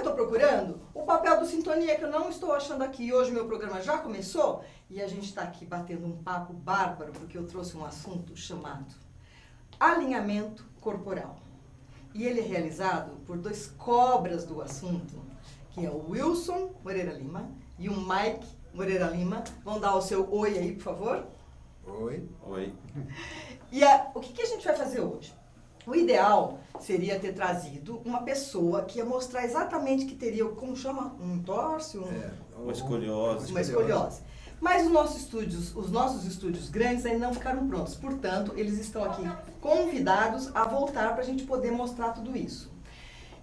estou procurando? O papel do Sintonia, que eu não estou achando aqui. Hoje o meu programa já começou e a gente está aqui batendo um papo bárbaro, porque eu trouxe um assunto chamado alinhamento corporal. E ele é realizado por dois cobras do assunto, que é o Wilson Moreira Lima e o Mike Moreira Lima. Vão dar o seu oi aí, por favor. Oi. Oi. E o que a gente vai fazer hoje? O ideal seria ter trazido uma pessoa que ia mostrar exatamente que teria, como chama? Um entorse? Uma escoliose. Uma escoliose. Mas os nossos estúdios grandes ainda não ficaram prontos. Portanto, eles estão aqui convidados a voltar para a gente poder mostrar tudo isso.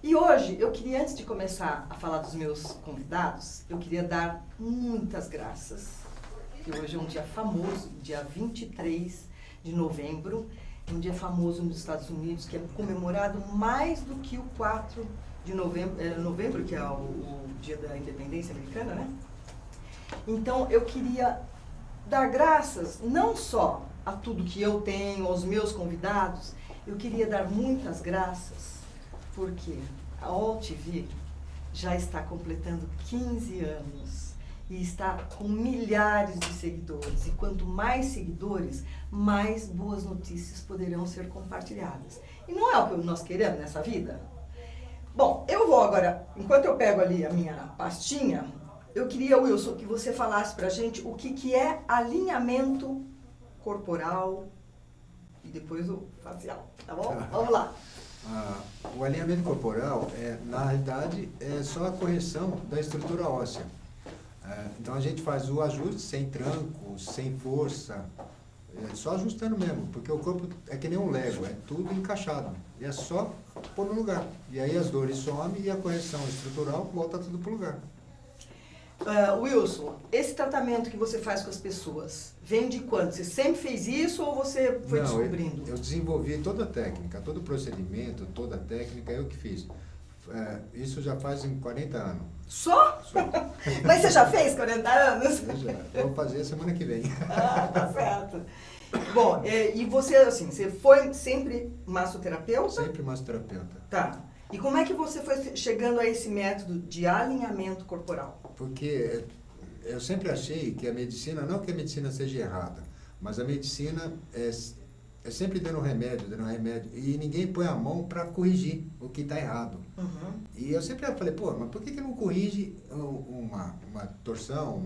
E hoje, eu queria, antes de começar a falar dos meus convidados, eu queria dar muitas graças. Que hoje é um dia famoso, dia 23 de novembro. É um dia famoso nos Estados Unidos, que é comemorado mais do que o 4 de novembro, que é o dia da independência americana, né? Então, eu queria dar graças não só a tudo que eu tenho, aos meus convidados, eu queria dar muitas graças, porque a All TV já está completando 15 anos e está com milhares de seguidores. E quanto mais seguidores, mais boas notícias poderão ser compartilhadas. E não é o que nós queremos nessa vida? Bom, eu vou agora, enquanto eu pego ali a minha pastinha, eu queria, Wilson, que você falasse pra gente o que é alinhamento corporal e depois o facial, tá bom? Vamos lá. O alinhamento corporal, na realidade, é só a correção da estrutura óssea. Então a gente faz o ajuste sem tranco, sem força, só ajustando mesmo, porque o corpo é que nem um Lego, é tudo encaixado. E é só pôr no lugar. E aí as dores somem e a correção estrutural volta tudo pro lugar. Wilson, esse tratamento que você faz com as pessoas, vem de quando? Você sempre fez isso ou você foi descobrindo? Eu desenvolvi toda a técnica, todo o procedimento, toda a técnica, eu que fiz. Isso já faz 40 anos. Só? Mas você já fez 40 anos? Eu já. Vou fazer semana que vem. Tá certo. Bom, e você, assim, você foi sempre massoterapeuta? Sempre massoterapeuta. Tá. E como é que você foi chegando a esse método de alinhamento corporal? Porque eu sempre achei que a medicina, não que a medicina seja errada, mas a medicina é sempre dando remédio, e ninguém põe a mão para corrigir o que está errado. Uhum. E eu sempre falei, mas por que não corrige uma torção,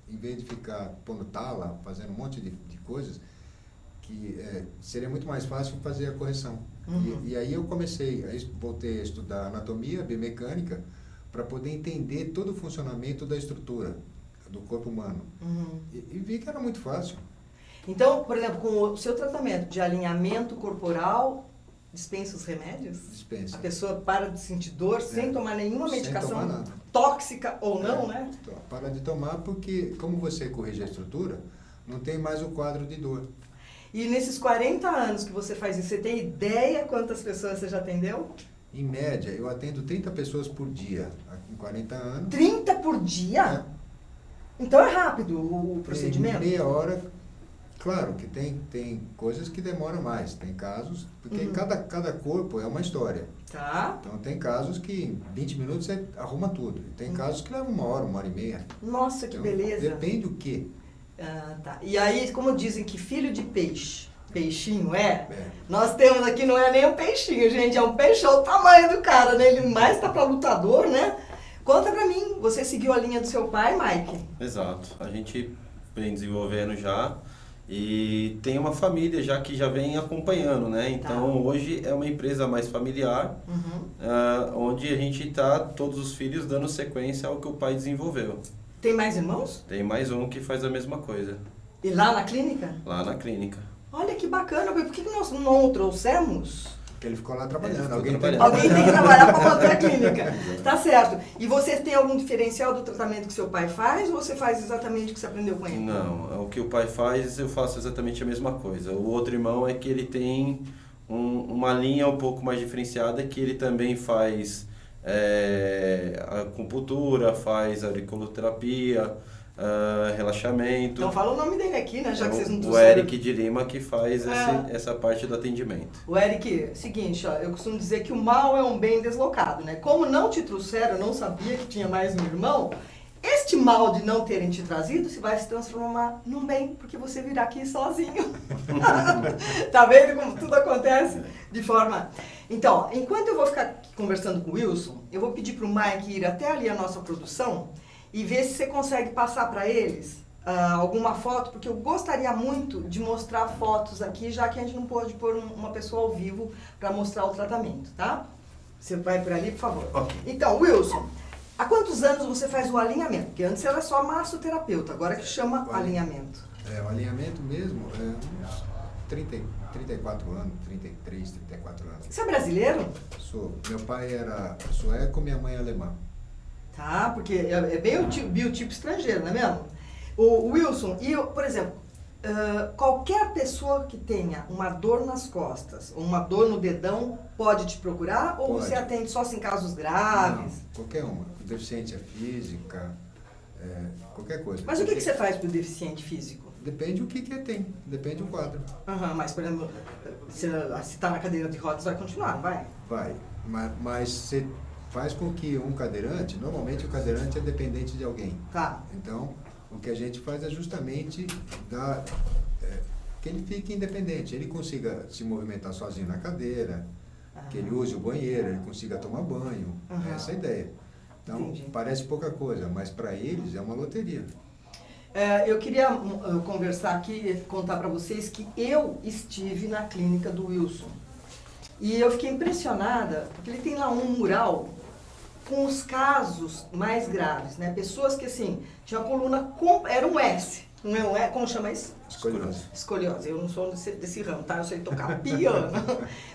em vez de ficar pondo tala, fazendo um monte de coisas, que seria muito mais fácil fazer a correção. Uhum. E aí eu voltei a estudar anatomia, biomecânica, para poder entender todo o funcionamento da estrutura do corpo humano. Uhum. E vi que era muito fácil. Então, por exemplo, com o seu tratamento de alinhamento corporal, dispensa os remédios? Dispensa. A pessoa para de sentir dor sem tomar nenhuma medicação tomar nada. tóxica ou não, né? Para de tomar porque, como você corrige a estrutura, não tem mais o quadro de dor. E nesses 40 anos que você faz isso, você tem ideia quantas pessoas você já atendeu? Em média, eu atendo 30 pessoas por dia, em 40 anos. 30 por dia? Então é rápido o procedimento? Em meia hora, claro que tem coisas que demoram mais, tem casos, porque cada corpo é uma história. Tá. Então tem casos que em 20 minutos você arruma tudo. E tem casos que levam uma hora e meia. Nossa, que Então, beleza. depende do quê? Tá. E aí, como dizem que filho de peixe, peixinho nós temos aqui, não é nem um peixinho, gente, é um peixe, é o tamanho do cara, né? Ele mais tá pra lutador, né? Conta pra mim, você seguiu a linha do seu pai, Mike? Exato. A gente vem desenvolvendo já e tem uma família já que já vem acompanhando, né? Então, hoje é uma empresa mais familiar, onde a gente está, todos os filhos, dando sequência ao que o pai desenvolveu. Tem mais irmãos? Tem mais um que faz a mesma coisa. E lá na clínica? Lá na clínica. Olha que bacana, por que nós não o trouxemos? Porque ele ficou lá trabalhando. Alguém Alguém tem que trabalhar para manter a clínica. Tá certo. E você tem algum diferencial do tratamento que seu pai faz ou você faz exatamente o que você aprendeu com ele? Não, o que o pai faz, eu faço exatamente a mesmesma coisa. O outro irmão é que ele tem uma linha um pouco mais diferenciada, que ele também faz acupuntura, faz auriculoterapia, relaxamento. Então fala o nome dele aqui, né? Já que vocês não O trouxeram. Eric de Lima que faz essa parte do atendimento. O Eric, seguinte, ó, eu costumo dizer que o mal é um bem deslocado, né? Como não te trouxeram, eu não sabia que tinha mais um irmão, este mal de não terem te trazido se vai se transformar num bem, porque você virá aqui sozinho. Tá vendo como tudo acontece de forma... Então, enquanto eu vou ficar aqui conversando com o Wilson, eu vou pedir pro Mike ir até ali a nossa produção e ver se você consegue passar para eles alguma foto, porque eu gostaria muito de mostrar fotos aqui, já que a gente não pôde pôr uma pessoa ao vivo para mostrar o tratamento, tá? Você vai por ali, por favor. Ok. Então, Wilson, há quantos anos você faz o alinhamento? Porque antes era só massoterapeuta, agora que chama alinhamento. O alinhamento mesmo é uns 34 anos, 33, 34 anos. Você é brasileiro? Sou. Meu pai era sueco, minha mãe é alemã. Tá, porque é bem o biotipo estrangeiro, não é mesmo? O Wilson, por exemplo, qualquer pessoa que tenha uma dor nas costas, ou uma dor no dedão, pode te procurar? Ou Pode. você atende só em casos graves? Não, qualquer uma. Deficiência física, qualquer coisa. Mas o que você faz para o deficiente físico? Depende do que tem, depende do quadro. Aham, mas, por exemplo, se está na cadeira de rodas, vai continuar, não vai? Vai, mas você faz com que um cadeirante, normalmente o cadeirante é dependente de alguém. Tá. Então, o que a gente faz é justamente que ele fique independente, ele consiga se movimentar sozinho na cadeira, que ele use o banheiro, ele consiga tomar banho, essa é a ideia. Então, Entendi. parece pouca coisa, mas para eles é uma loteria. Eu queria conversar aqui, contar para vocês que eu estive na clínica do Wilson. E eu fiquei impressionada, porque ele tem lá um mural com os casos mais graves, né? Pessoas que, assim, tinham a coluna, era um S, não é um S, como chama isso? Escolhose. Escoliose. Eu não sou desse ramo, tá? Eu sei tocar piano.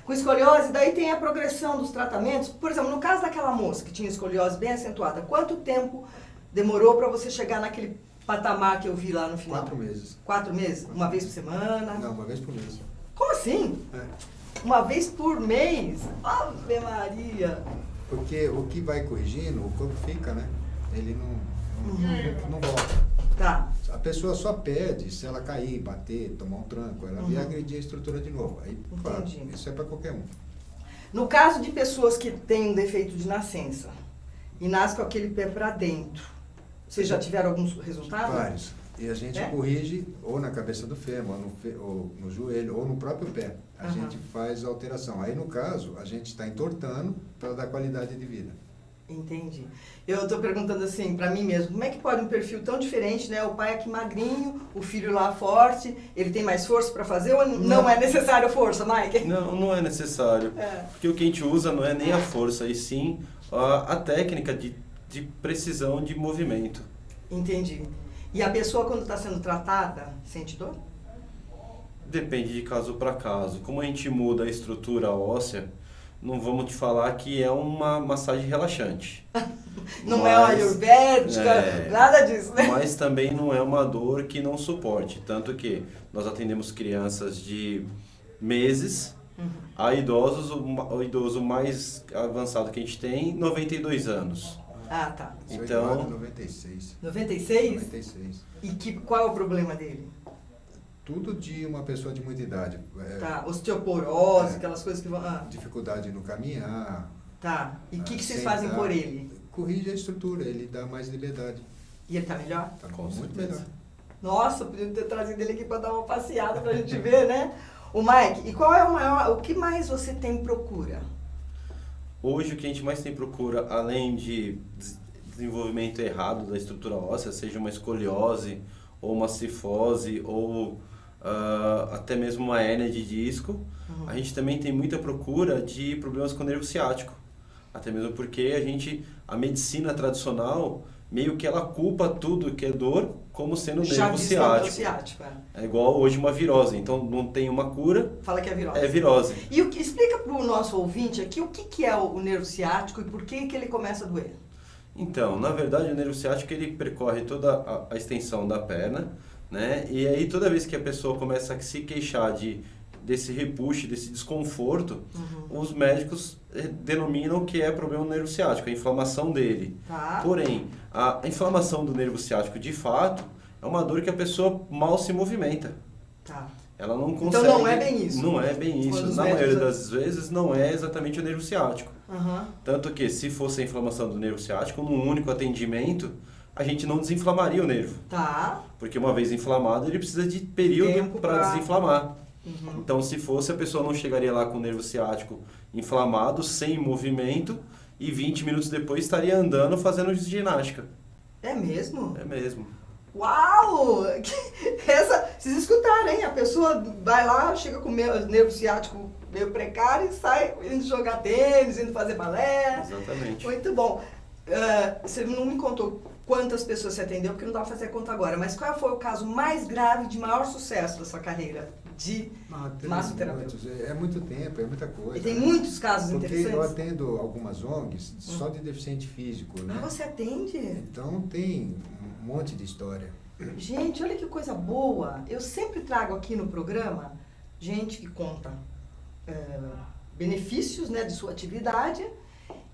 Com escoliose, daí tem a progressão dos tratamentos. Por exemplo, no caso daquela moça que tinha escoliose bem acentuada, quanto tempo demorou para você chegar naquele patamar que eu vi lá no final? 4 meses. 4 meses? Uma vez por semana? Não, uma vez por mês. Como assim? Uma vez por mês? Ave Maria! Porque o que vai corrigindo, o corpo fica, né? Ele não volta. Tá. A pessoa só perde se ela cair, bater, tomar um tranco, ela vai agredir a estrutura de novo. Aí, claro, Entendi. isso é para qualquer um. No caso de pessoas que têm um defeito de nascença e nascem com aquele pé para dentro, vocês já tiveram alguns resultados? Vários. E a gente corrige ou na cabeça do fêmur, ou no joelho, ou no próprio pé. A gente faz a alteração. Aí, no caso, a gente está entortando para dar qualidade de vida. Entendi. Eu estou perguntando assim, para mim mesmo, como é que pode um perfil tão diferente, né? O pai aqui magrinho, o filho lá forte, ele tem mais força para fazer ou não é necessário força, Mike? Não é necessário. Porque o que a gente usa não é nem a força, e sim a técnica de precisão de movimento. Entendi. E a pessoa, quando está sendo tratada, sente dor? Depende de caso para caso. Como a gente muda a estrutura óssea, não vamos te falar que é uma massagem relaxante. Não é uma ayurvédica, nada disso, né? Mas também não é uma dor que não suporte. Tanto que nós atendemos crianças de meses a idosos, o idoso mais avançado que a gente tem, 92 anos. Ah, tá. Então, 96. 96? 96. E qual é o problema dele? Tudo de uma pessoa de muita idade. Tá, osteoporose, aquelas coisas que vão... Dificuldade no caminhar. Tá, e o que vocês sentar. fazem por ele? Corrige a estrutura, ele dá mais liberdade. E ele tá melhor? Tá Com muito certeza. melhor. Nossa, podia ter trazido ele aqui para dar uma passeada pra gente ver, né? O Mike, e qual é o que mais você tem procura? hoje o que a gente mais tem procura, além de desenvolvimento errado da estrutura óssea, seja uma escoliose ou uma cifose ou até mesmo uma hérnia de disco, a gente também tem muita procura de problemas com o nervo ciático. Até mesmo porque a medicina tradicional, meio que ela culpa tudo que é dor como sendo nervo ciático. É igual hoje uma virose. Então não tem uma cura. Fala que é virose. É virose. E explica para o nosso ouvinte aqui o que é o nervo ciático e por que ele começa a doer. Então, na verdade, o nervo ciático ele percorre toda a extensão da perna, né? E aí toda vez que a pessoa começa a se queixar de desse repuxe, desse desconforto, os médicos denominam que é problema do nervo ciático, a inflamação dele. Tá. Porém, a inflamação do nervo ciático, de fato, é uma dor que a pessoa mal se movimenta. Tá. Ela não consegue... Então não é bem isso. Não é bem isso. Quando os Na médicos- maioria das vezes, não é exatamente o nervo ciático. Aham. Tanto que, se fosse a inflamação do nervo ciático, num único atendimento, a gente não desinflamaria o nervo. Tá. Porque uma vez inflamado, ele precisa de período Tempo para pra- desinflamar. Uhum. Então, se fosse, a pessoa não chegaria lá com o nervo ciático inflamado, sem movimento, e 20 minutos depois estaria andando, fazendo ginástica. É mesmo? É mesmo. Uau! Vocês escutaram, hein? A pessoa vai lá, chega com o nervo ciático meio precário e sai indo jogar tênis, indo fazer balé. Exatamente. Muito bom. Você não me contou quantas pessoas você atendeu, porque não dá pra fazer a conta agora, mas qual foi o caso mais grave, de maior sucesso da sua carreira de Tem massoterapeuta? muitos, é muito tempo, é muita coisa. E tem né? muitos casos Porque eu interessantes? atendo algumas ONGs só de deficiente físico, né? Ah, você atende? Então tem um monte de história. Gente, olha que coisa boa. Eu sempre trago aqui no programa gente que conta benefícios, né, de sua atividade,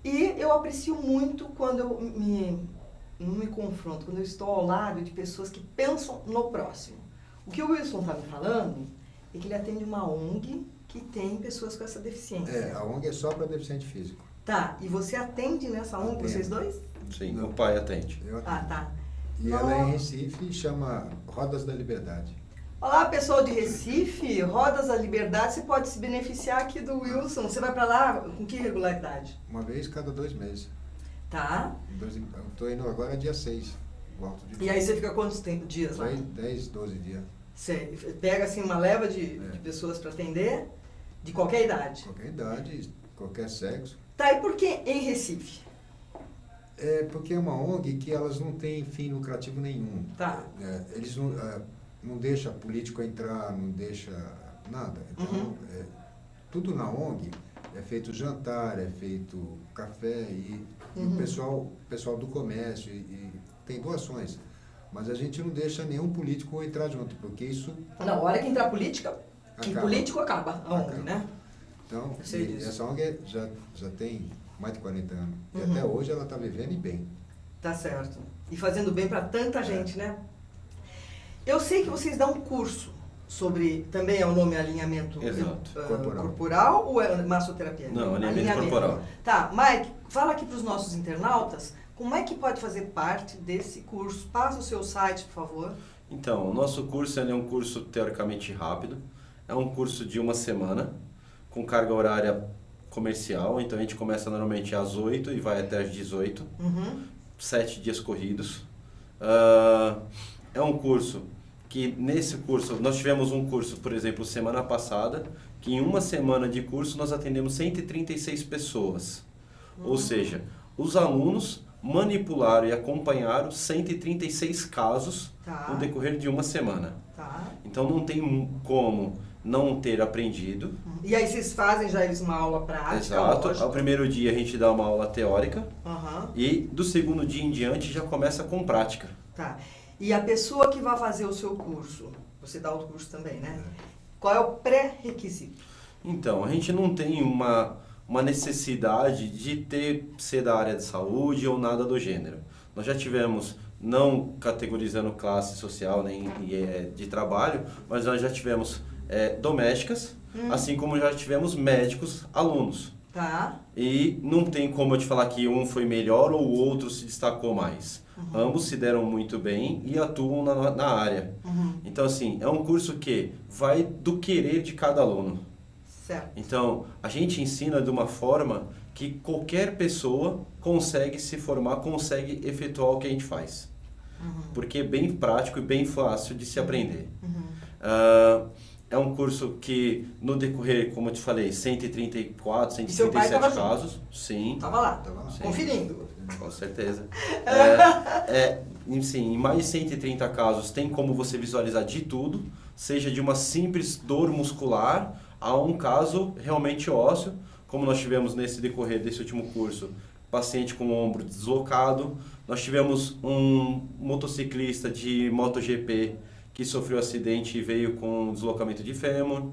e eu aprecio muito quando eu não me confronto, quando eu estou ao lado de pessoas que pensam no próximo. O que o Wilson está me falando é que ele atende uma ONG que tem pessoas com essa deficiência. A ONG é só para deficiente físico. Tá, e você atende nessa ONG, Atendo. vocês dois? Sim, Não. o pai atende. Eu atendo. Ah, tá. E ela é em Recife e chama Rodas da Liberdade. Olá, pessoal de Recife, Rodas da Liberdade, você pode se beneficiar aqui do Wilson. Você vai pra lá com que regularidade? Uma vez cada 2 meses. Tá. Eu estou indo agora dia 6. Volto de E aí você fica quantos dias lá? 10, 12 dias. Você pega assim uma leva de pessoas para atender, de qualquer idade. Qualquer idade, qualquer sexo. Tá, e por que em Recife? É porque é uma ONG que elas não têm fim lucrativo nenhum. Tá. Eles não deixam político entrar, não deixa nada. Então, tudo na ONG é feito jantar, é feito café e o pessoal do comércio e tem doações. Mas a gente não deixa nenhum político entrar junto, porque isso... Na hora que entrar política, em Acaba. político acaba a ONG, Acaba. né? Então, Eu sei disso. essa ONG já tem mais de 40 anos. E até hoje ela está vivendo e bem. Tá certo. E fazendo bem para tanta gente, né? Eu sei que vocês dão um curso sobre, também é o nome alinhamento Exato. corporal ou é massoterapia? Não, alinhamento corporal. Tá, Mike, fala aqui para os nossos internautas, como é que pode fazer parte desse curso? Passa o seu site, por favor. Então, o nosso curso ele é um curso teoricamente rápido. É um curso de 1 semana, com carga horária comercial. Então, a gente começa normalmente às 8 e vai até às 18. 7 dias corridos. É um curso que, nesse curso, nós tivemos um curso, por exemplo, semana passada, que em 1 semana de curso nós atendemos 136 pessoas. Ou seja, os alunos manipularam e acompanharam 136 casos no decorrer de 1 semana. Tá. Então não tem como não ter aprendido. E aí vocês fazem já eles uma aula prática? Exato. Lógico. Ao primeiro dia a gente dá uma aula teórica e do segundo dia em diante já começa com prática. Tá. E a pessoa que vai fazer o seu curso, você dá o curso também, né? Qual é o pré-requisito? Então, a gente não tem uma necessidade de ser da área de saúde ou nada do gênero. Nós já tivemos, não categorizando classe social nem de trabalho, mas nós já tivemos domésticas, assim como já tivemos médicos alunos. Tá. E não tem como eu te falar que um foi melhor ou o outro se destacou mais. Ambos se deram muito bem e atuam na área. Então, assim, é um curso que vai do querer de cada aluno. Certo. Então, a gente ensina de uma forma que qualquer pessoa consegue se formar, consegue efetuar o que a gente faz. Porque é bem prático e bem fácil de se aprender. É um curso que, no decorrer, como eu te falei, 134, E seu pai 137 tava casos. Sim. Tava lá, Tava lá. Sim. conferindo. Com certeza. Em mais de 130 casos tem como você visualizar de tudo, seja de uma simples dor muscular a um caso realmente ósseo, como nós tivemos nesse decorrer desse último curso, paciente com o ombro deslocado. Nós tivemos um motociclista de MotoGP que sofreu acidente e veio com deslocamento de fêmur.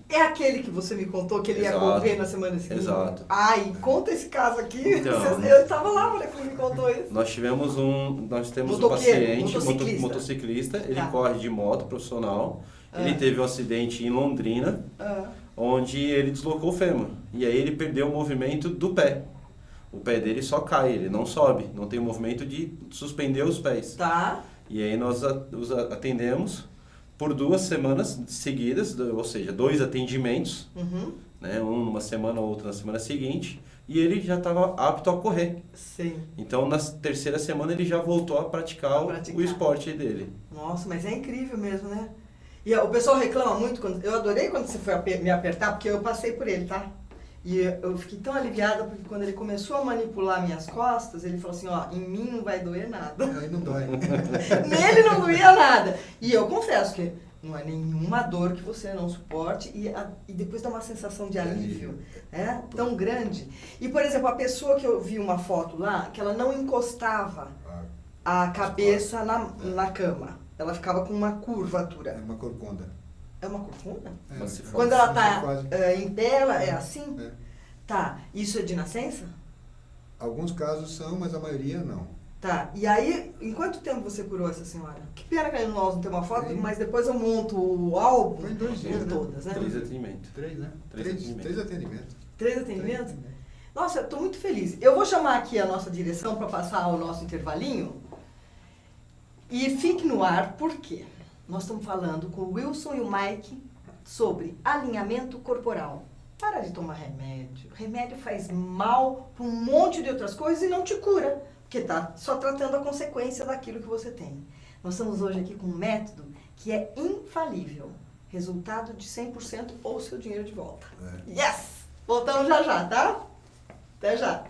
É aquele que você me contou que ele ia Exato. morrer na semana seguinte? Exato. Ai, conta esse caso aqui. Então. Eu estava lá, quando ele me contou isso. Nós temos um Motoqueiro, paciente, motociclista. ele Tá. corre de moto profissional, ele teve um acidente em Londrina, onde ele deslocou o fêmur, e aí ele perdeu o movimento do pé. O pé dele só cai, ele não sobe, não tem o movimento de suspender os pés. Tá. E aí nós os atendemos por 2 semanas seguidas, ou seja, 2 atendimentos, né, um numa semana, outro na semana seguinte, e ele já estava apto a correr. Sim. Então, na 3ª semana, ele já voltou a praticar o esporte dele. Nossa, mas é incrível mesmo, né? E o pessoal reclama muito, eu adorei quando você foi me apertar, porque eu passei por ele, tá? E eu fiquei tão aliviada, porque quando ele começou a manipular minhas costas, ele falou assim, ó, em mim não vai doer nada. Aí não dói. Nele não doía nada. E eu confesso que não é nenhuma dor que você não suporte e depois dá uma sensação de alívio, né? Tão grande. E, por exemplo, a pessoa que eu vi uma foto lá, que ela não encostava a cabeça na cama. Ela ficava com uma curvatura. É uma corcunda. É uma corcunda? Quando ela tá em pé, ela é assim? É. Tá. Isso é de nascença? Alguns casos são, mas a maioria não. Tá. E aí, em quanto tempo você curou essa senhora? Que pena que nós não temos uma foto, Sim. mas depois eu monto o álbum Foi em 2 dias, com né? todas, né? 3 atendimentos. 3, né? 3 atendimentos. 3 atendimentos. 3 atendimentos? Nossa, eu estou muito feliz. Eu vou chamar aqui a nossa direção para passar o nosso intervalinho. E fique no ar, por quê? Nós estamos falando com o Wilson e o Mike sobre alinhamento corporal. Para de tomar remédio. Remédio faz mal para um monte de outras coisas e não te cura, porque está só tratando a consequência daquilo que você tem. Nós estamos hoje aqui com um método que é infalível. Resultado de 100% ou seu dinheiro de volta. Yes! Voltamos já já, tá? Até já!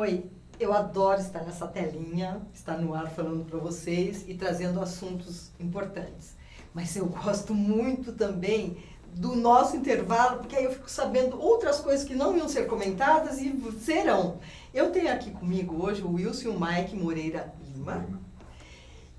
Oi, eu adoro estar nessa telinha, estar no ar falando para vocês e trazendo assuntos importantes. Mas eu gosto muito também do nosso intervalo, porque aí eu fico sabendo outras coisas que não iam ser comentadas e serão. Eu tenho aqui comigo hoje o Wilson e o Mike Moreira Lima,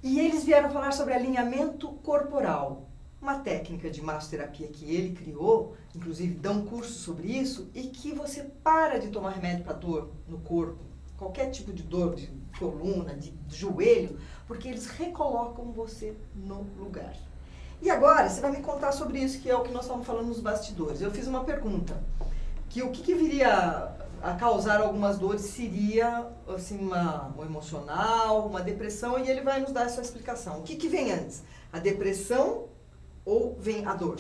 e eles vieram falar sobre alinhamento corporal, uma técnica de massoterapia que ele criou, inclusive dá um curso sobre isso, e que você para de tomar remédio para dor no corpo, qualquer tipo de dor de coluna, de joelho, porque eles recolocam você no lugar. E agora, você vai me contar sobre isso, que é o que nós estamos falando nos bastidores. Eu fiz uma pergunta, que o que viria a causar algumas dores seria, assim, um emocional, uma depressão, e ele vai nos dar essa explicação. O que vem antes? A depressão ou vem a dor?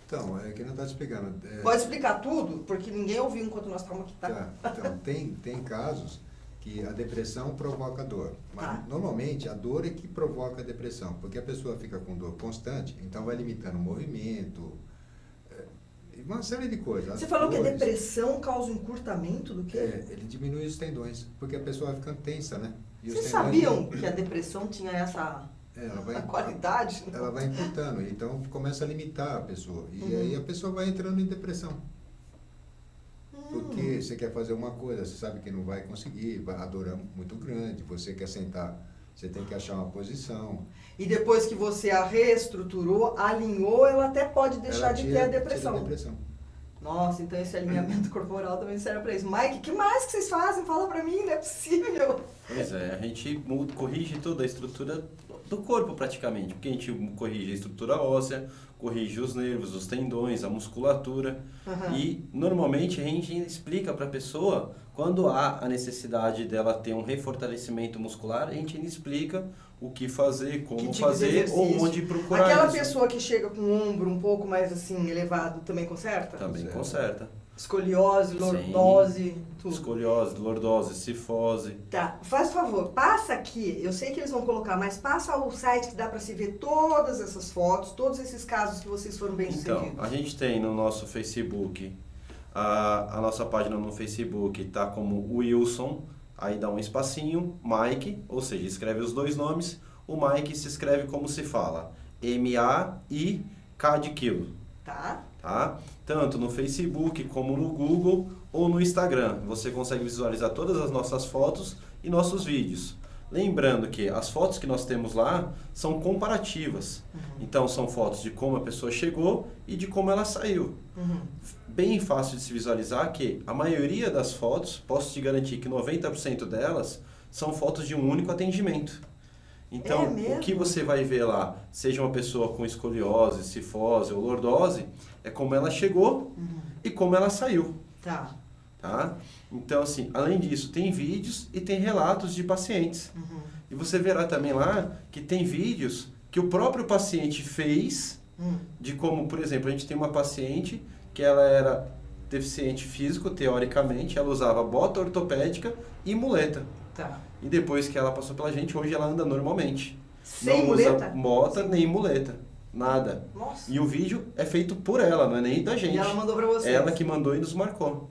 Então, é que não está explicando. Pode explicar tudo, porque ninguém ouviu enquanto nós estamos aqui, tá? Então, tem casos que a depressão provoca dor. Mas, normalmente, a dor é que provoca a depressão, porque a pessoa fica com dor constante, então vai limitando o movimento, uma série de coisas. Você falou que a depressão causa um encurtamento do quê? Ele diminui os tendões, porque a pessoa vai ficando tensa, né? E Vocês sabiam que a depressão tinha essa qualidade? Ela vai encurtando, então começa a limitar a pessoa. E aí a pessoa vai entrando em depressão. Porque você quer fazer uma coisa, você sabe que não vai conseguir, a dor é muito grande, você quer sentar, você tem que achar uma posição. E depois que você a reestruturou, alinhou, ela até pode deixar de ter a depressão. Tira a depressão. Nossa, então esse alinhamento corporal também serve para isso. Mike, o que mais que vocês fazem? Fala para mim, não é possível. Pois é, a gente corrige toda a estrutura do corpo praticamente, porque a gente corrige a estrutura óssea, corrige os nervos, os tendões, a musculatura. E normalmente a gente explica para a pessoa, quando há a necessidade dela ter um refortalecimento muscular, a gente explica o que fazer, como fazer ou onde procurar. Aquela pessoa que chega com o ombro um pouco mais assim elevado também conserta? Também conserta. Escoliose, lordose, tudo. Escoliose, lordose, cifose. Tá, faz favor, passa aqui, eu sei que eles vão colocar, mas passa o site que dá para se ver todas essas fotos, todos esses casos que vocês foram bem sucedidos. Então, a gente tem no nosso Facebook, a nossa página no Facebook tá como Wilson, aí dá um espacinho, Mike, ou seja, escreve os dois nomes, o Mike se escreve como se fala, M-A-I-K de quilo. Tá. Tá? Tanto no Facebook como no Google ou no Instagram. Você consegue visualizar todas as nossas fotos e nossos vídeos. Lembrando que as fotos que nós temos lá são comparativas. Então são fotos de como a pessoa chegou e de como ela saiu. Bem fácil de se visualizar que a maioria das fotos, posso te garantir que 90% delas são fotos de um único atendimento. Então, o que você vai ver lá, seja uma pessoa com escoliose, cifose ou lordose, é como ela chegou e como ela saiu. Tá? Então, assim, além disso, tem vídeos e tem relatos de pacientes. E você verá também lá que tem vídeos que o próprio paciente fez, de como, por exemplo, a gente tem uma paciente que ela era deficiente físico, teoricamente, ela usava bota ortopédica e muleta. E depois que ela passou pela gente, hoje ela anda normalmente. Sem não muleta? usa bota nem muleta. Nada. Nossa. E o vídeo é feito por ela, não é nem da gente. E ela mandou pra vocês? Ela que mandou e nos marcou.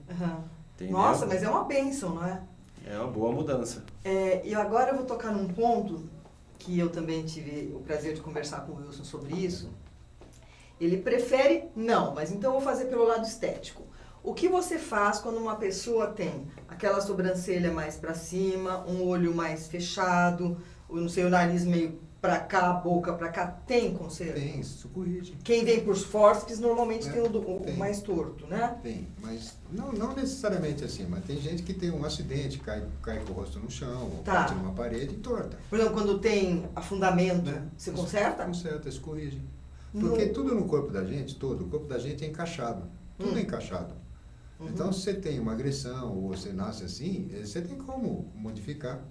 Nossa, mas é uma bênção, não é? É uma boa mudança. E agora eu vou tocar num ponto que eu também tive o prazer de conversar com o Wilson sobre isso. Ele prefere não, mas então eu vou fazer pelo lado estético. O que você faz quando uma pessoa tem aquela sobrancelha mais para cima, um olho mais fechado, não sei, o nariz meio para cá, a boca para cá, tem conserto? Tem, isso corrige. Quem vem por fórceps normalmente tem o mais torto, né? Tem, mas não necessariamente assim, mas tem gente que tem um acidente, cai com o rosto no chão, ou bate numa parede e torta. Por exemplo, quando tem afundamento, você conserta? Conserta, isso corrige. Porque tudo no corpo da gente, o corpo da gente é encaixado, tudo é encaixado. Então, se você tem uma agressão ou você nasce assim, você tem como modificar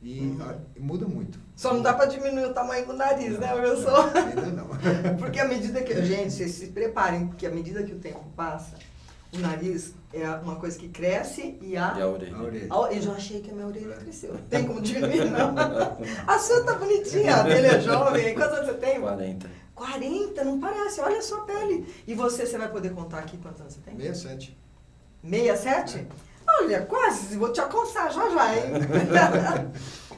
e muda muito. Só não dá para diminuir o tamanho do nariz, né, Wilson? Ainda não. Porque à medida que... Gente, vocês se preparem, porque à medida que o tempo passa, o nariz é uma coisa que cresce e a orelha. Eu já achei que a minha orelha cresceu. Tem como diminuir, não? A sua tá bonitinha, a dele é jovem. Quantos anos você tem? 40. 40? Não parece, olha a sua pele. E você vai poder contar aqui quantos anos você tem? 67. 67? Olha, quase, vou te alcançar já, hein?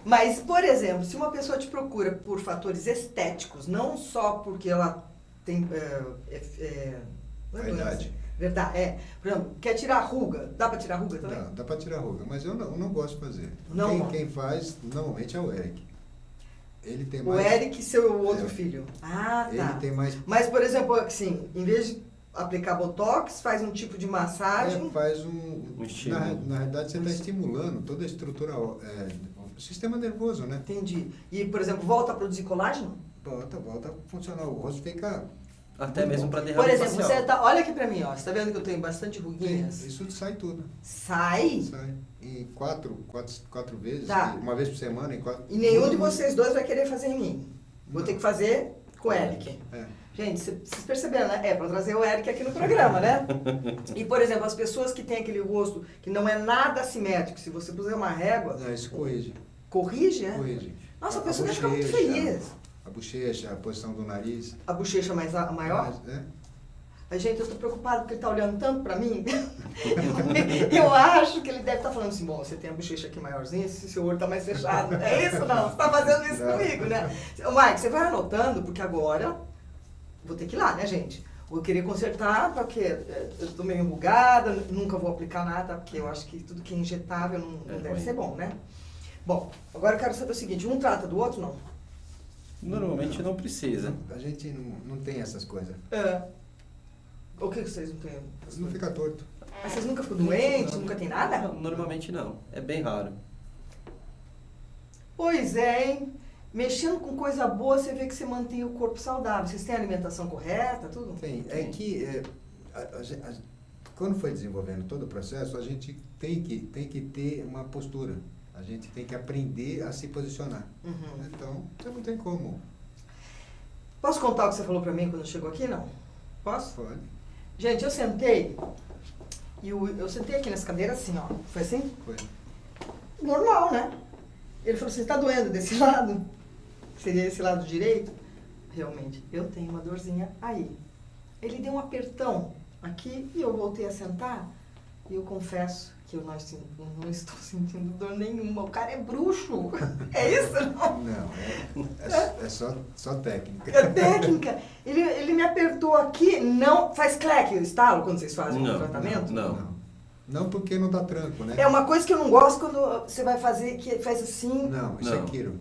Mas, por exemplo, se uma pessoa te procura por fatores estéticos, não só porque ela tem... não é doença. Vaidade. Verdade, Por exemplo, quer tirar ruga? Dá pra tirar ruga também? Dá para tirar ruga, mas eu não gosto de fazer. Não. Quem faz, normalmente, é o Eric. Ele tem O mais... Eric, seu outro filho. Ah, tá. Ele tem mais... Mas, por exemplo, assim, em vez de aplicar botox, faz um tipo de massagem. Faz um estímulo. na realidade, você está estimulando toda a estrutura, o sistema nervoso, né? Entendi. E, por exemplo, volta a produzir colágeno? Volta a funcionar. O rosto fica... Até mesmo para Por derrame exemplo, facial. você tá, olha aqui pra mim, ó. Você tá vendo que eu tenho bastante ruguinhas? Isso sai tudo. Sai? Sai. Em quatro vezes, Tá. uma vez por semana, E nenhum de vocês dois vai querer fazer em mim. Vou ter que fazer com o Eric. É. Gente, vocês perceberam, né? É pra trazer o Eric aqui no programa, né? E, por exemplo, as pessoas que têm aquele rosto que não é nada assimétrico, se você puser uma régua, Não, isso corrige. corrige, né? Corrige. Nossa, a pessoa vai ficar muito bochecha, feliz. A bochecha, a posição do nariz. A bochecha maior? É. A gente, eu tô preocupada porque ele tá olhando tanto pra mim. Eu acho que ele deve estar falando assim, bom, você tem a bochecha aqui maiorzinha, se seu olho tá mais fechado. É isso não? Você tá fazendo isso Não. comigo, né? Ô, Mike, você vai anotando, porque agora vou ter que ir lá, né, gente? Vou querer consertar, porque eu tô meio enrugada, nunca vou aplicar nada, porque eu acho que tudo que é injetável não deve ser bom, né? Bom, agora eu quero saber o seguinte, um trata do outro, não? Normalmente não precisa. A gente não tem essas coisas. O que vocês não têm? Não fica torto. Mas vocês nunca ficam doentes, nunca tem nada? Não, normalmente não. É bem raro. Pois é, hein? Mexendo com coisa boa, você vê que você mantém o corpo saudável. Vocês têm a alimentação correta, tudo? Tem. É que quando foi desenvolvendo todo o processo, a gente tem que ter uma postura. A gente tem que aprender a se posicionar. Uhum. Então, você não tem como. Posso contar o que você falou pra mim quando chegou aqui, não? Posso? Pode. Gente, eu sentei, e eu sentei aqui nessa cadeira assim, ó. Foi assim? Foi. Normal, né? Ele falou assim, tá doendo desse lado? Seria esse lado direito? Realmente, eu tenho uma dorzinha aí. Ele deu um apertão aqui e eu voltei a sentar e eu confesso que eu não estou sentindo dor nenhuma. O cara é bruxo. É isso, não? Não, é só técnica. É técnica. Ele me apertou aqui, não... Faz cleque, estalo, quando vocês fazem o tratamento? Não. Não, porque não dá tranco, né? É uma coisa que eu não gosto quando você vai fazer, que faz assim... Não, isso Não. é quiro.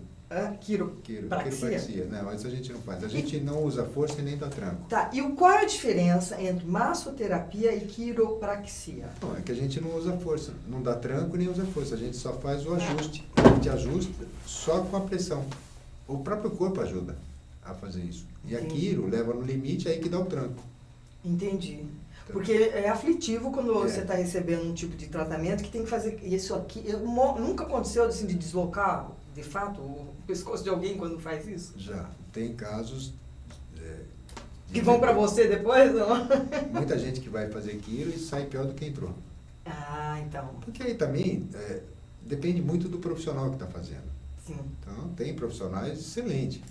Quiropraxia. Quiropraxia. Não, isso a gente não faz. A gente não usa força e nem dá tranco. Tá, e qual é a diferença entre massoterapia e quiropraxia? Não, é que a gente não usa força. Não dá tranco nem usa força. A gente só faz o ajuste. A gente ajusta só com a pressão. O próprio corpo ajuda a fazer isso. E a Entendi. quiro leva no limite, aí que dá o tranco. Entendi. Porque é aflitivo quando É. você está recebendo um tipo de tratamento que tem que fazer isso aqui. Nunca aconteceu assim, de deslocar, de fato, o pescoço de alguém quando faz isso? Já. Tem casos... Que vão para você depois, não? Muita gente que vai fazer quiro e sai pior do que entrou. Ah, então. Porque aí também depende muito do profissional que está fazendo. Sim. Então, tem profissionais excelentes.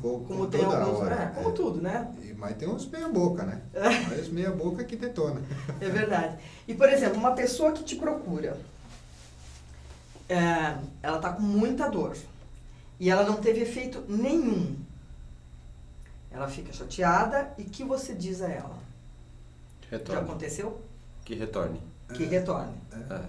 Como tem toda alguns, hora. como tudo, né? Mas tem uns meia boca, né? Mas meia boca que detona. É verdade. E, por exemplo, uma pessoa que te procura, ela tá com muita dor e ela não teve efeito nenhum. Ela fica chateada e o que você diz a ela? Já Retorne. aconteceu? Que retorne. Que retorne. É,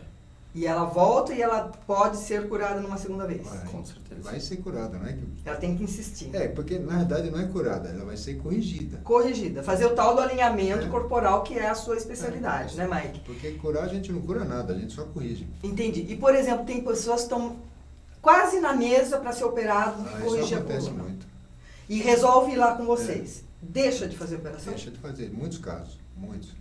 E ela volta e ela pode ser curada numa segunda vez. Vai. com certeza. Vai ser curada, não é? Ela tem que insistir. Porque na verdade não é curada, ela vai ser corrigida. Corrigida. Fazer o tal do alinhamento É. corporal, que é a sua especialidade, né, Mike? Porque curar a gente não cura nada, a gente só corrige. Entendi. E, por exemplo, tem pessoas que estão quase na mesa para ser operado e Isso corrigir a acontece coluna. muito. E resolve ir lá com vocês. Deixa de fazer a operação? Deixa de fazer, muitos casos, muitos.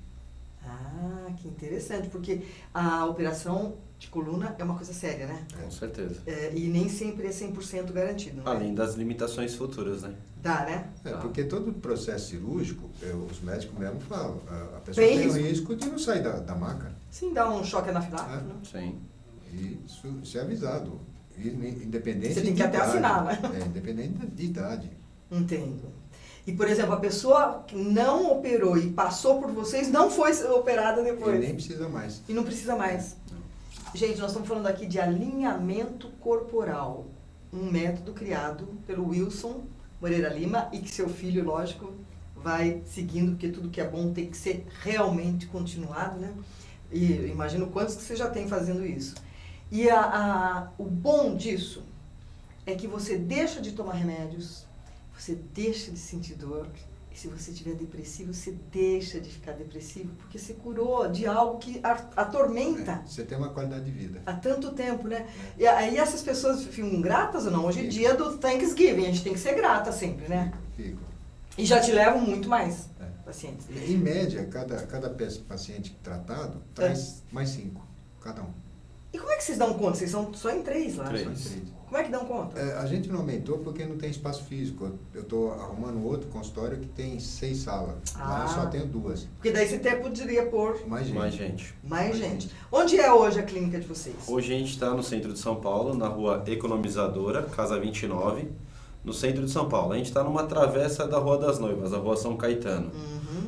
Ah, que interessante, porque a operação de coluna é uma coisa séria, né? Com certeza. E nem sempre é 100% garantido, não é? Além das limitações futuras, né? Dá, né? Porque todo processo cirúrgico, os médicos mesmo falam, a pessoa Tem tem o risco. risco de não sair da maca. Sim, dá um choque anafilático, É. né? Sim. E isso é avisado. Independente Você tem de que até idade. assinar, né? Independente de idade. Entendo. E, por exemplo, a pessoa que não operou e passou por vocês não foi operada E depois. nem precisa mais. E não precisa mais. Gente, nós estamos falando aqui de alinhamento corporal. Um método criado pelo Wilson Moreira Lima e que seu filho, lógico, vai seguindo, porque tudo que é bom tem que ser realmente continuado, né? E eu imagino quantos que você já tem fazendo isso. E o bom disso é que você deixa de tomar remédios, você deixa de sentir dor, e se você estiver depressivo, você deixa de ficar depressivo, porque você curou de algo que atormenta Você tem uma qualidade de vida. há tanto tempo, né? E aí essas pessoas ficam gratas ou não? Hoje é dia do Thanksgiving, a gente tem que ser grata sempre, né? Fico. E já te levam muito mais É. pacientes. Em média, cada paciente tratado traz mais 5, cada um. E como é que vocês dão conta? Vocês são só em 3 lá. Três. Só em 3. Como é que dão conta? A gente não aumentou porque não tem espaço físico. Eu estou arrumando outro consultório que tem 6 salas. Lá eu só tenho 2. Porque daí você até poderia pôr Mais gente. Mais gente. mais gente. Onde é hoje a clínica de vocês? Hoje a gente está no centro de São Paulo, na rua Economizadora, casa 29, no centro de São Paulo. A gente está numa travessa da Rua das Noivas, a Rua São Caetano.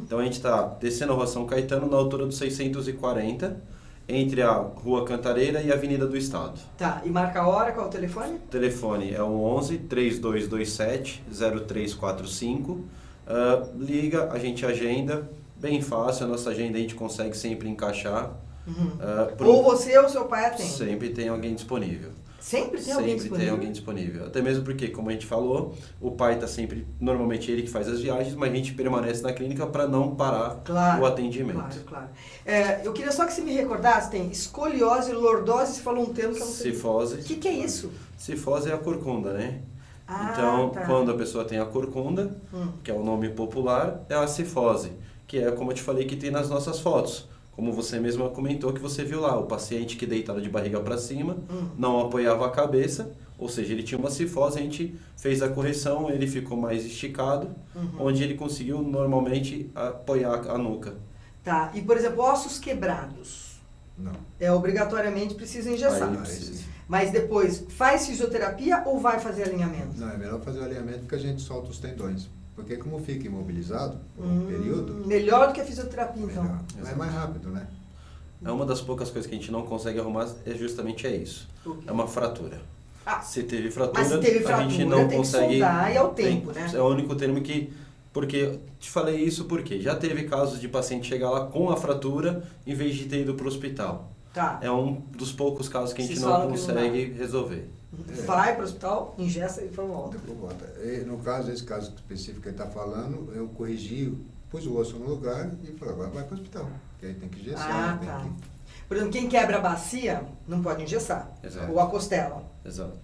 Então a gente está descendo a Rua São Caetano na altura do 640, entre a Rua Cantareira e a Avenida do Estado. Tá, e marca a hora, qual é o telefone? O telefone é o 11 3227 0345. Liga, a gente agenda, bem fácil, a nossa agenda a gente consegue sempre encaixar. Ou você ou seu pai atende? Sempre tem alguém disponível. Sempre tem alguém Sempre disponível? tem alguém disponível. Até mesmo porque, como a gente falou, o pai está sempre, normalmente ele que faz as viagens, mas a gente permanece na clínica para não parar Claro, o atendimento. Claro, claro. Eu queria só que você me recordasse, tem escoliose, lordose, você falou um termo que eu não sei. Cifose. O que é isso? Cifose é a corcunda, né? Ah, Então, tá. quando a pessoa tem a corcunda, que é o nome popular, é a cifose, que é como eu te falei que tem nas nossas fotos. Como você mesma comentou que você viu lá, o paciente que deitado de barriga para cima, não apoiava a cabeça, ou seja, ele tinha uma cifose, a gente fez a correção, ele ficou mais esticado, onde ele conseguiu normalmente apoiar a nuca. Tá, e por exemplo, ossos quebrados. Não. Obrigatoriamente precisa engessar. Aí precisa. Mas depois, faz fisioterapia ou vai fazer alinhamento? Não, é melhor fazer o alinhamento porque a gente solta os tendões. Porque como fica imobilizado por um período, Melhor do que a fisioterapia, então. melhor. Mas é mais rápido, né? É uma das poucas coisas que a gente não consegue arrumar, justamente isso. É uma fratura. Ah, Se teve fratura, mas se teve a gente fratura, não tem consegue... que soldar e é o tempo, né? É o único termo que... Porque, te falei isso porque já teve casos de paciente chegar lá com a fratura em vez de ter ido para o hospital. Tá. É um dos poucos casos que a gente Vocês não falam que não consegue resolver. Vai para o hospital, ingessa e volta. Depois volta. No caso, esse caso específico que ele está falando, eu corrigi, pus o osso no lugar e falei, agora vai para o hospital. Porque aí tem que engessar, tem tá. que... Por exemplo, quem quebra a bacia não pode engessar. Exato. Ou a costela. Exato.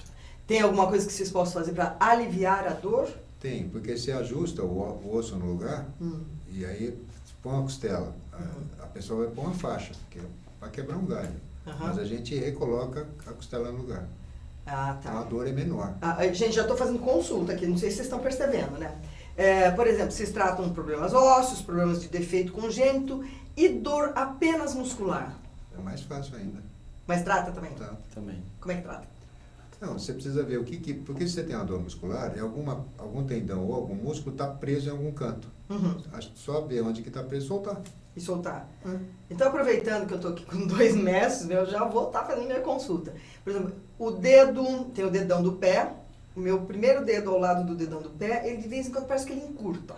Tem alguma coisa que vocês possam fazer para aliviar a dor? Tem, porque você ajusta o osso no lugar e aí põe a costela. A pessoa vai pôr uma faixa, que é para quebrar um galho. Mas a gente recoloca a costela no lugar. Ah, Então a tá. dor é menor. Gente, já estou fazendo consulta aqui, não sei se vocês estão percebendo, né? Por exemplo, vocês tratam problemas ósseos, problemas de defeito congênito e dor apenas muscular. É mais fácil ainda. Mas trata também? Tá? Também. Como é que trata? Não, você precisa ver porque se você tem uma dor muscular, algum tendão ou algum músculo está preso em algum canto. Acho que só ver onde que está preso e soltar. E soltar. Então, aproveitando que eu estou aqui com 2 mestres, eu já vou estar fazendo minha consulta. Por exemplo, o dedo, tem o dedão do pé, o meu primeiro dedo ao lado do dedão do pé, ele de vez em quando parece que ele encurta.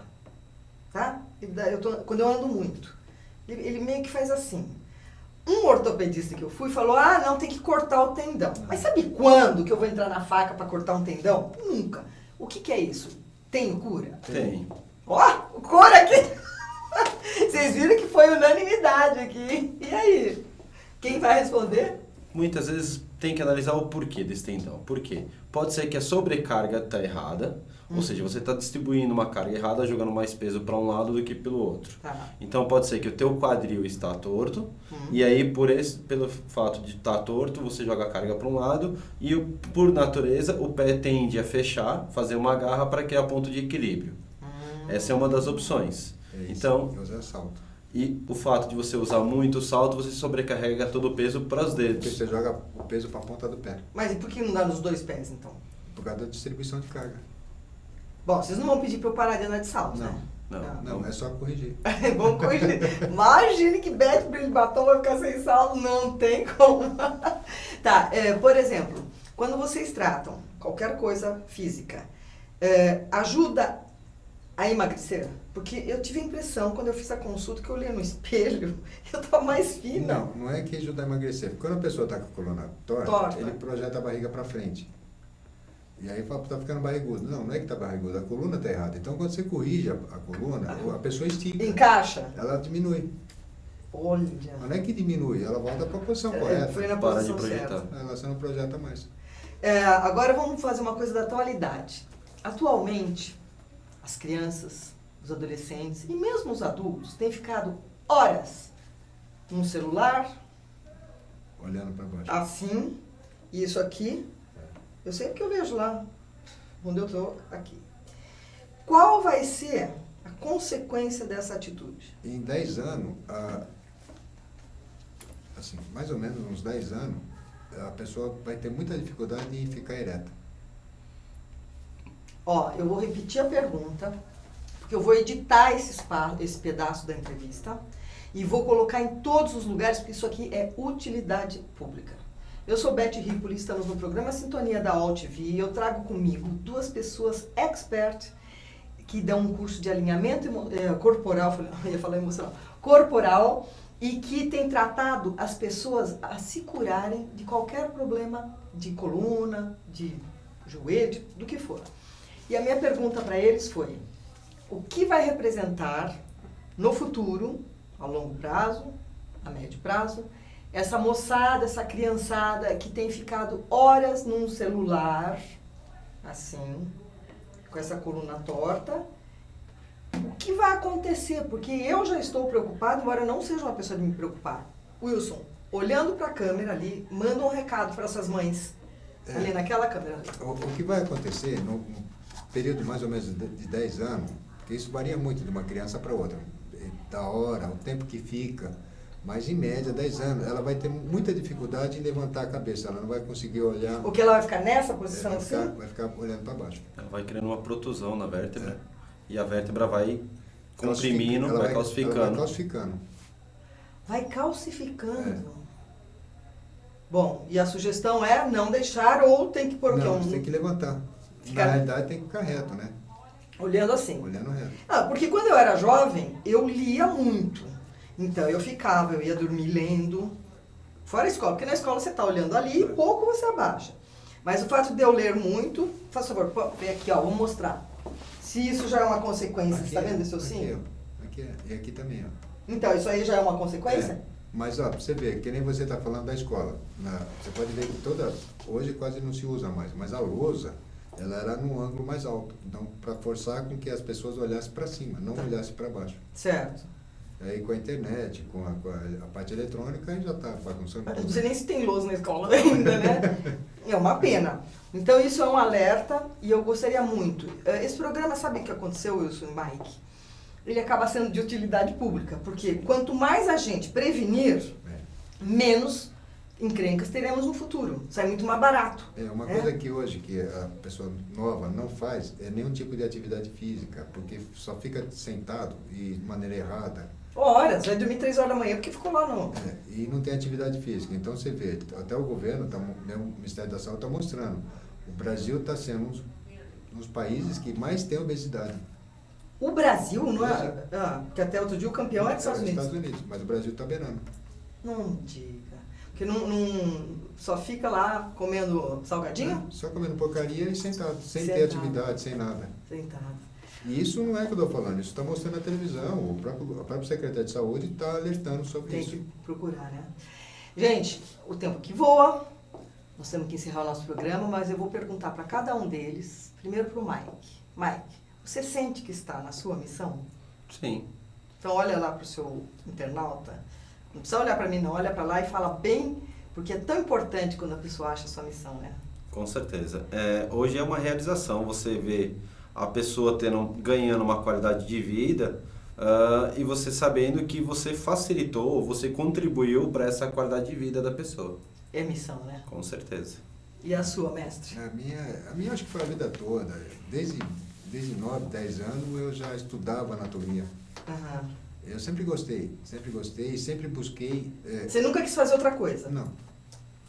Tá? Quando eu ando muito. Ele meio que faz assim. Um ortopedista que eu fui falou, não, tem que cortar o tendão. Mas sabe quando que eu vou entrar na faca para cortar um tendão? Nunca. O que é isso? Tem cura? Tem. Ó, cura aqui! Vocês viram que foi unanimidade aqui. E aí? Quem vai responder? Muitas vezes tem que analisar o porquê desse tendão. Por quê? Pode ser que a sobrecarga está errada, ou seja, você está distribuindo uma carga errada, jogando mais peso para um lado do que pelo outro. Tá. Então pode ser que o teu quadril está torto, e aí pelo fato de estar torto, você joga a carga para um lado, e por natureza o pé tende a fechar, fazer uma garra para criar ponto de equilíbrio. Essa é uma das opções. Então, usar salto. e o fato de você usar muito o salto, você sobrecarrega todo o peso para os Porque dedos. você joga o peso para a ponta do pé, Mas e por que não dá nos 2 pés, então? por causa da distribuição de carga. Bom, vocês não vão pedir para eu parar de andar de salto, né? Não, é só corrigir. Vamos corrigir. Imagine que Bete Brilho de Batom vai ficar sem salto, não tem como. Tá, por exemplo, quando vocês tratam qualquer coisa física, ajuda a emagrecer? Porque eu tive a impressão, quando eu fiz a consulta, que eu olhei no espelho, eu estava mais fina. Não é que ajuda a emagrecer. Porque quando a pessoa está com a coluna torta, ele projeta a barriga para frente. E aí fala, tá ficando barrigudo. Não é que tá barrigudo, a coluna tá errada. Então quando você corrige a coluna, a pessoa estica. Encaixa. Ela diminui. Olha. Mas não é que diminui, ela volta para a posição correta. Foi na Para posição de projetar. certa. Você não projeta mais. Agora vamos fazer uma coisa da atualidade. Atualmente, as crianças, os adolescentes e mesmo os adultos têm ficado horas no celular, Olhando para baixo. assim, e isso aqui, eu sei porque eu vejo lá, onde eu estou aqui. Qual vai ser a consequência dessa atitude? Em 10 anos, assim, mais ou menos uns 10 anos, a pessoa vai ter muita dificuldade em ficar ereta. Ó, eu vou repetir a pergunta, porque eu vou editar esse pedaço da entrevista e vou colocar em todos os lugares, porque isso aqui é utilidade pública. Eu sou Beth Ripoli, estamos no programa Sintonia da UOL TV e eu trago comigo duas pessoas expert que dão um curso de alinhamento corporal, eu ia falar emocional, corporal, e que tem tratado as pessoas a se curarem de qualquer problema de coluna, de joelho, do que for. E a minha pergunta para eles foi: o que vai representar no futuro, a longo prazo, a médio prazo, essa moçada, essa criançada que tem ficado horas num celular, assim, com essa coluna torta? O que vai acontecer? Porque eu já estou preocupada, embora eu não seja uma pessoa de me preocupar. Wilson, olhando para a câmera ali, manda um recado para essas mães, ali naquela câmera ali. O que vai acontecer no período mais ou menos de 10 anos, porque isso varia muito de uma criança para outra, da hora, o tempo que fica, mas em média, 10 anos, ela vai ter muita dificuldade em levantar a cabeça, ela não vai conseguir olhar. O que ela vai ficar nessa posição assim? Vai ficar olhando para baixo. Ela vai criando uma protusão na vértebra e a vértebra vai comprimindo, vai calcificando. Ela vai calcificando. Vai calcificando. Bom, e a sugestão é não deixar ou tem que pôr o quê? Não, você tem que levantar. Na realidade tem que ficar reto, né? Olhando assim. Olhando reto. Porque quando eu era jovem, eu lia muito. Então eu ia dormir lendo, fora a escola, porque na escola você está olhando ali e pouco você abaixa. Mas o fato de eu ler muito, faz favor, vem aqui, ó, vou mostrar. Se isso já é uma consequência, você está vendo esse ossinho? Aqui é, e aqui também, ó. Então, isso aí já é uma consequência? Mas, ó, pra você ver, que nem você está falando da escola. Você pode ver que hoje quase não se usa mais, mas a lousa, ela era num ângulo mais alto. Então, para forçar com que as pessoas olhassem para cima, não olhassem para baixo. Certo. Aí com a internet, com a parte eletrônica, aí já está bagunçando tudo. Não sei nem se tem lousa na escola ainda, né? É uma pena. Então isso é um alerta e eu gostaria muito. Esse programa, sabe o que aconteceu, Wilson e Mike? Ele acaba sendo de utilidade pública, porque quanto mais a gente prevenir, menos encrencas teremos no futuro. Sai muito mais barato. Uma coisa que hoje que a pessoa nova não faz é nenhum tipo de atividade física, porque só fica sentado e de maneira errada. Horas, vai dormir 3 horas da manhã porque ficou lá no... E não tem atividade física. Então você vê, até o governo, o Ministério da Saúde está mostrando, o Brasil está sendo um dos países que mais tem obesidade. O Brasil, não é? Porque até outro dia o campeão é dos Estados Unidos. Estados Unidos, mas o Brasil está beirando. Não diga. Porque não só fica lá comendo salgadinho? Só comendo porcaria e sentado, sem ter atividade, sem nada. Sentado. E isso não é que eu estou falando, isso está mostrando na televisão, o próprio secretário de saúde está alertando sobre isso. Tem que procurar, né? Gente, o tempo que voa, nós temos que encerrar o nosso programa, mas eu vou perguntar para cada um deles, primeiro para o Mike. Mike, você sente que está na sua missão? Sim. Então olha lá para o seu internauta, não precisa olhar para mim não, olha para lá e fala bem, porque é tão importante quando a pessoa acha a sua missão, né? Com certeza. Hoje é uma realização você ver a pessoa ganhando uma qualidade de vida e você sabendo que você facilitou, você contribuiu para essa qualidade de vida da pessoa. É missão, né? Com certeza. E a sua, mestre? A minha acho que foi a vida toda, desde desde 9, 10 anos eu já estudava anatomia. Aham. Eu sempre gostei, sempre busquei... Você nunca quis fazer outra coisa? Não.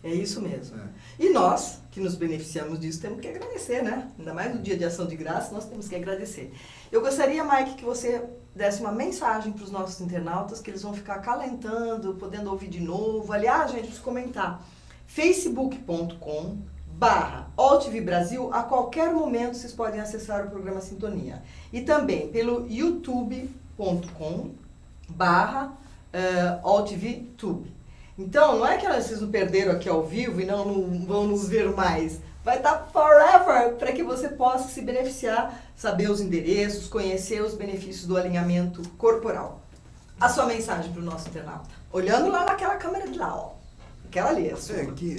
É isso mesmo. É. E nós, que nos beneficiamos disso, temos que agradecer, né? Ainda mais no dia de ação de graça, nós temos que agradecer. Eu gostaria, Mike, que você desse uma mensagem para os nossos internautas, que eles vão ficar acalentando, podendo ouvir de novo. Aliás, gente, preciso comentar. facebook.com/AllTV Brasil, a qualquer momento vocês podem acessar o programa Sintonia. E também pelo youtube.com/AllTVTube. Então, não é que vocês não perderam aqui ao vivo e não vão nos ver mais. Vai estar forever para que você possa se beneficiar, saber os endereços, conhecer os benefícios do alinhamento corporal. A sua mensagem para o nosso internauta. Olhando lá naquela câmera de lá, ó. Aquela ali, a sua. Que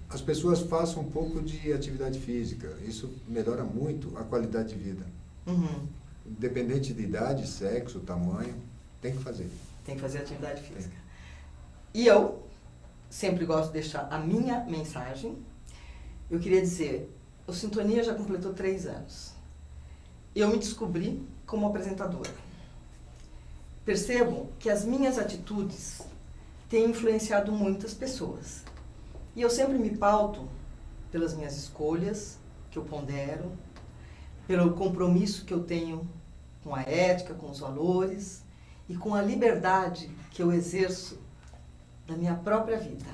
as pessoas façam um pouco de atividade física. Isso melhora muito a qualidade de vida. Uhum. Independente de idade, sexo, tamanho, tem que fazer. Tem que fazer atividade física. E eu sempre gosto de deixar a minha mensagem. Eu queria dizer, o Sintonia já completou 3 anos. Eu me descobri como apresentadora. Percebo que as minhas atitudes têm influenciado muitas pessoas. E eu sempre me pauto pelas minhas escolhas, que eu pondero, pelo compromisso que eu tenho com a ética, com os valores e com a liberdade que eu exerço da minha própria vida.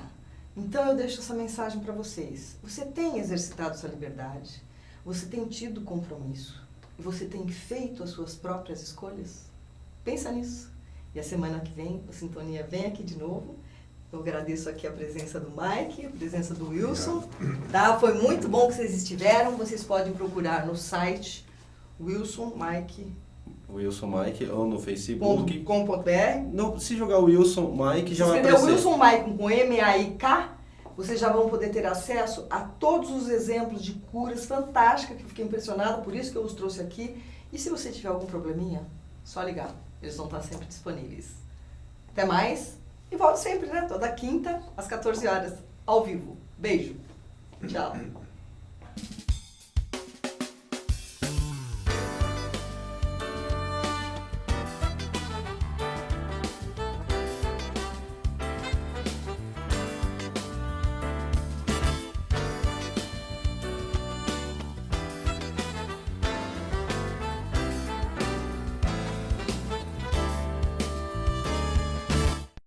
Então eu deixo essa mensagem para vocês. Você tem exercitado essa liberdade? Você tem tido compromisso? E você tem feito as suas próprias escolhas? Pensa nisso. E a semana que vem, a Sintonia vem aqui de novo. Eu agradeço aqui a presença do Mike, a presença do Wilson. Tá? Foi muito bom que vocês estiveram. Vocês podem procurar no site Wilson Mike ou no Facebook. .com.br. Se jogar Wilson Mike já vai aparecer. Se aparecer. Wilson Mike com M-A-I-K, vocês já vão poder ter acesso a todos os exemplos de curas fantásticas, que eu fiquei impressionada, por isso que eu os trouxe aqui. E se você tiver algum probleminha, só ligar. Eles vão estar sempre disponíveis. Até mais. E volto sempre, né? Toda quinta, às 14 horas, ao vivo. Beijo. Tchau.